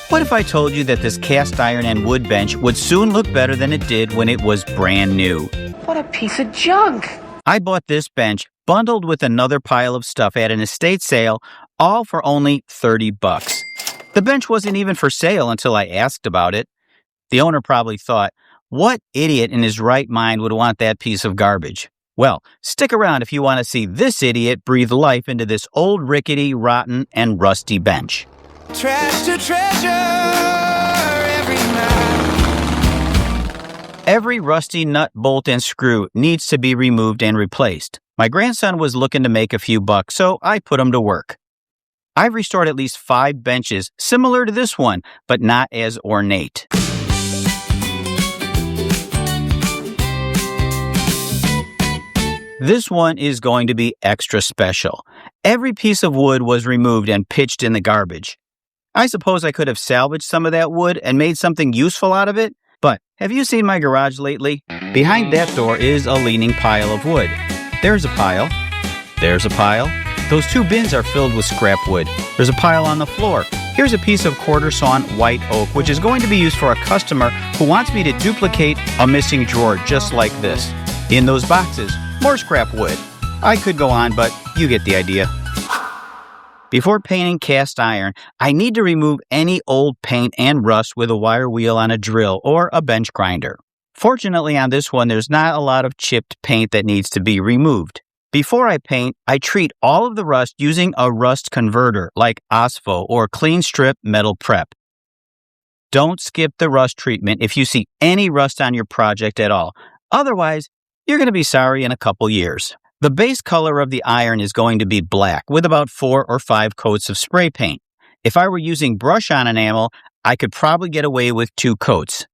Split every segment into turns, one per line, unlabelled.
What if I told you that this cast iron and wood bench would soon look better than it did when it was brand new?
What a piece of junk!
I bought this bench bundled with another pile of stuff at an estate sale, all for only $30. The bench wasn't even for sale until I asked about it. The owner probably thought, what idiot in his right mind would want that piece of garbage? Well, stick around if you want to see this idiot breathe life into this old rickety, rotten, and rusty bench.
Trash to treasure every night.
Every rusty nut, bolt, and screw needs to be removed and replaced. My grandson was looking to make a few bucks, so I put him to work. I've restored at least 5 benches similar to this one, but not as ornate. This one is going to be extra special. Every piece of wood was removed and pitched in the garbage. I suppose I could have salvaged some of that wood and made something useful out of it, but have you seen my garage lately? Behind that door is a leaning pile of wood. There's a pile. There's a pile. Those 2 bins are filled with scrap wood. There's a pile on the floor. Here's a piece of quarter-sawn white oak, which is going to be used for a customer who wants me to duplicate a missing drawer just like this. In those boxes, more scrap wood. I could go on, but you get the idea. Before painting cast iron, I need to remove any old paint and rust with a wire wheel on a drill or a bench grinder. Fortunately, on this one, there's not a lot of chipped paint that needs to be removed. Before I paint, I treat all of the rust using a rust converter like OSPHO or Clean Strip Metal Prep. Don't skip the rust treatment if you see any rust on your project at all. Otherwise, you're going to be sorry in a couple years. The base color of the iron is going to be black with about 4 or 5 coats of spray paint. If I were using brush-on enamel, I could probably get away with 2 coats.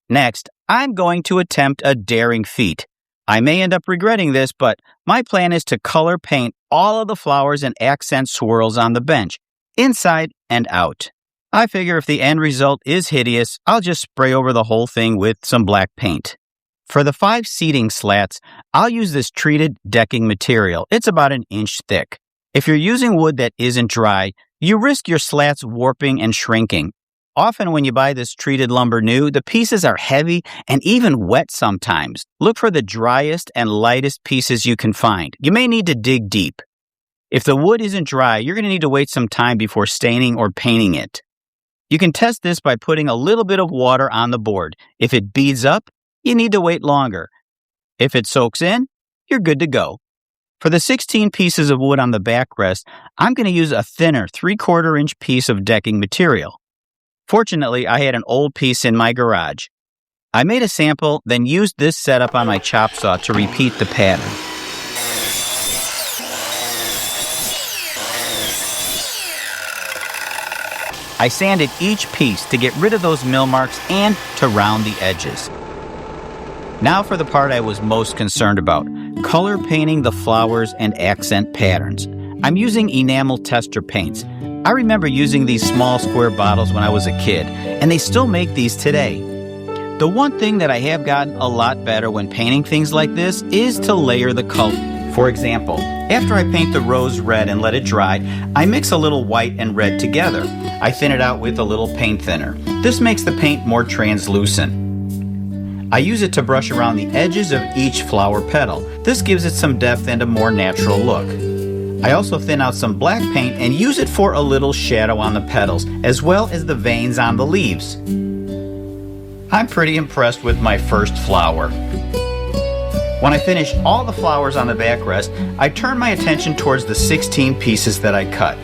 Next, I'm going to attempt a daring feat. I may end up regretting this, but my plan is to color paint all of the flowers and accent swirls on the bench, inside and out. I figure if the end result is hideous, I'll just spray over the whole thing with some black paint. For the 5 seating slats, I'll use this treated decking material. It's about 1 inch thick. If you're using wood that isn't dry, you risk your slats warping and shrinking. Often when you buy this treated lumber new, the pieces are heavy and even wet sometimes. Look for the driest and lightest pieces you can find. You may need to dig deep. If the wood isn't dry, you're going to need to wait some time before staining or painting it. You can test this by putting a little bit of water on the board. If it beads up, you need to wait longer. If it soaks in, you're good to go. For the 16 pieces of wood on the backrest, I'm going to use a thinner 3/4 inch piece of decking material. Fortunately, I had an old piece in my garage. I made a sample, then used this setup on my chop saw to repeat the pattern. I sanded each piece to get rid of those mill marks and to round the edges. Now for the part I was most concerned about, color painting the flowers and accent patterns. I'm using enamel tester paints. I remember using these small square bottles when I was a kid, and they still make these today. The one thing that I have gotten a lot better when painting things like this is to layer the color. For example, after I paint the rose red and let it dry, I mix a little white and red together. I thin it out with a little paint thinner. This makes the paint more translucent. I use it to brush around the edges of each flower petal. This gives it some depth and a more natural look. I also thin out some black paint and use it for a little shadow on the petals, as well as the veins on the leaves. I'm pretty impressed with my first flower. When I finish all the flowers on the backrest, I turn my attention towards the 16 pieces that I cut.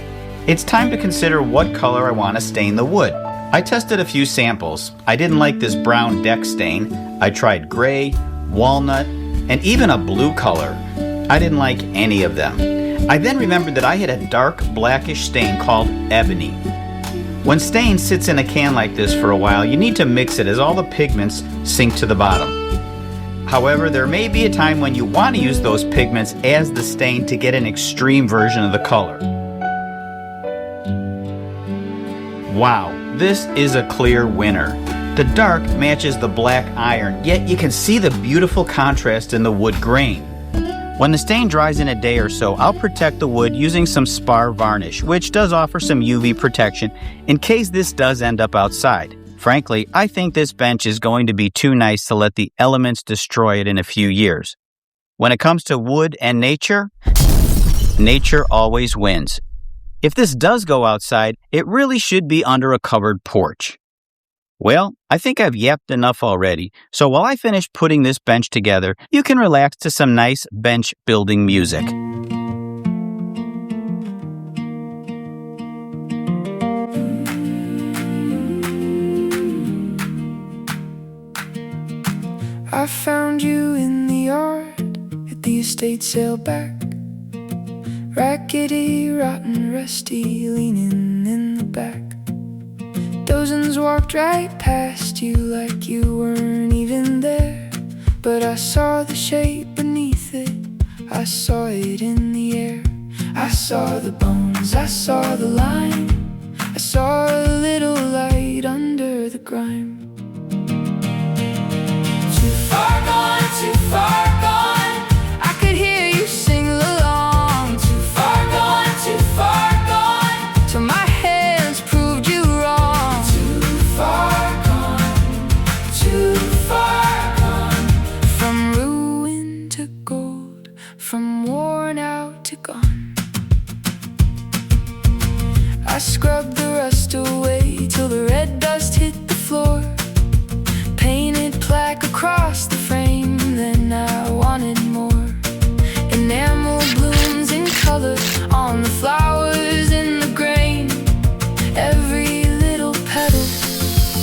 It's time to consider what color I want to stain the wood. I tested a few samples. I didn't like this brown deck stain. I tried gray, walnut, and even a blue color. I didn't like any of them. I then remembered that I had a dark blackish stain called ebony. When stain sits in a can like this for a while, you need to mix it as all the pigments sink to the bottom. However, there may be a time when you want to use those pigments as the stain to get an extreme version of the color. Wow, this is a clear winner. The dark matches the black iron, yet you can see the beautiful contrast in the wood grain. When the stain dries in a day or so, I'll protect the wood using some spar varnish, which does offer some UV protection in case this does end up outside. Frankly, I think this bench is going to be too nice to let the elements destroy it in a few years. When it comes to wood and nature, nature always wins. If this does go outside, it really should be under a covered porch. Well, I think I've yapped enough already, so while I finish putting this bench together, you can relax to some nice bench building music.
I found you in the yard at the estate sale back. Rickety, rotten, rusty, leaning in the back. Dozens walked right past you like you weren't even there. But I saw the shape beneath it, I saw it in the air. I saw the bones, I saw the line, I saw a little light under the grime. Too far gone, too far gone, I could hear you sing along. Too far gone, till my hands proved you wrong. Too far gone, from ruin to gold, from worn out to gone. I scrubbed the rust away till the red dust hit the floor. Painted plaque across the frame, then I wanted more. Enamel blooms in color on the flowers in the grain. Every little petal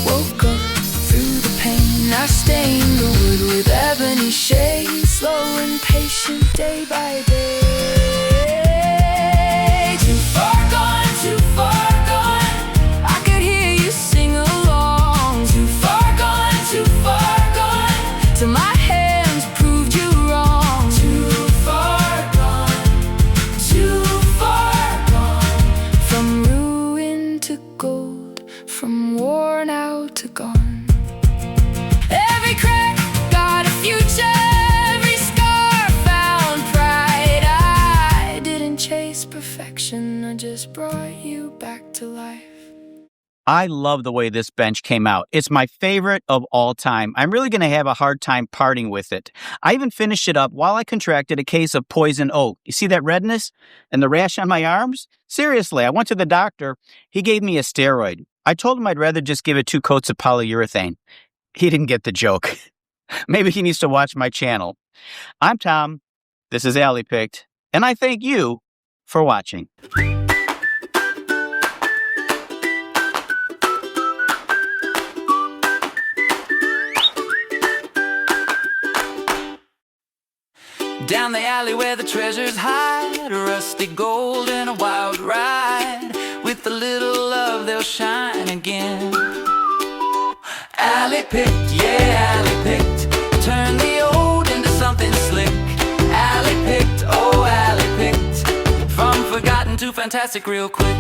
woke up through the pain. I stained the wood with ebony shades, slow and patient day by day. Too far gone, I could hear you sing along. Too far gone, till my hands proved you wrong. Too far gone, from ruin to gold, from worn out to gone. Every crack got a future, every scar found pride. I didn't chase perfection, I just brought you back to life.
I love the way this bench came out. It's my favorite of all time. I'm really going to have a hard time parting with it. I even finished it up while I contracted a case of poison oak. You see that redness and the rash on my arms? Seriously, I went to the doctor. He gave me a steroid. I told him I'd rather just give it 2 coats of polyurethane. He didn't get the joke. Maybe he needs to watch my channel. I'm Tom. This is Alley Picked, and I thank you for watching.
Down the alley where the treasures hide, rusty gold and a wild ride. With a little love they'll shine again. Alley picked, yeah, alley picked. Turn the old into something slick. Alley picked, oh alley picked. From forgotten to fantastic real quick.